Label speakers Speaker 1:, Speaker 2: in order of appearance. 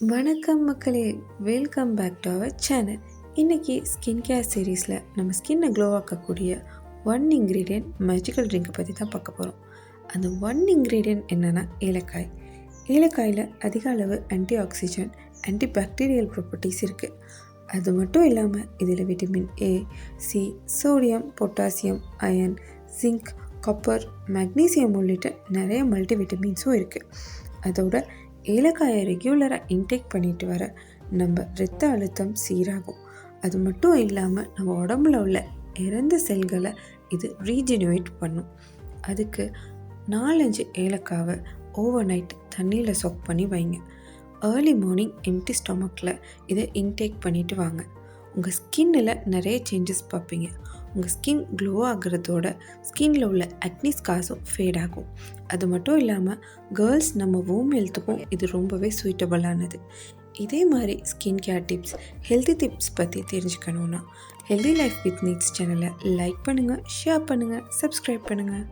Speaker 1: வணக்கம் மக்களே, welcome back to our channel. இன்றைக்கி ஸ்கின் கேர் சீரீஸில் நம்ம ஸ்கின்னை க்ளோ ஆக்கக்கூடிய ஒன் இன்க்ரீடியன்ட் மேஜிக்கல் ட்ரிங்கை பற்றி தான் பார்க்க போகிறோம். அந்த ஒன் இன்க்ரீடியன்ட் என்னென்னா ஏலக்காய். ஏலக்காயில் அதிக அளவு anti oxygen, anti bacterial properties இருக்குது. அது மட்டும் இல்லாமல் இதில் vitamin A, C, sodium, potassium, iron, zinc, copper, magnesium உள்ளிட்ட நிறைய மல்டி விட்டமின்ஸும் இருக்குது. அதோட ஏலக்காயை ரெகுலராக இன்டேக் பண்ணிட்டு வர நம்ம இரத்த அழுத்தம் சீராகும். அது மட்டும் இல்லாமல் நம்ம உடம்புல உள்ள இறந்த செல்களை இது ரீஜெனுவேட் பண்ணும். அதுக்கு 4-5 ஏலக்காவை ஓவர் நைட் தண்ணியில் சொக் பண்ணி வைங்க. ஏர்லி மார்னிங் எம்டி ஸ்டொமக்கில் இதை இன்டேக் பண்ணிவிட்டு வாங்க. உங்கள் ஸ்கின்னில் நிறைய சேஞ்சஸ் பார்ப்பீங்க. உங்கள் ஸ்கின் க்ளோ ஆகிறதோட ஸ்கின்னில் உள்ள அக்னி ஸ்கார்ஸும் ஃபேட் ஆகும். அது மட்டும் இல்லாமல் கேர்ள்ஸ் நம்ம வோம் ஹெல்த்துக்கும் இது ரொம்பவே சூட்டபுளானது. இதே மாதிரி skin care tips, healthy tips பற்றி தெரிஞ்சுக்கணுன்னா ஹெல்தி லைஃப் வித் நீட்ஸ் சேனலை லைக் பண்ணுங்கள், ஷேர் பண்ணுங்கள், சப்ஸ்கிரைப் பண்ணுங்கள்.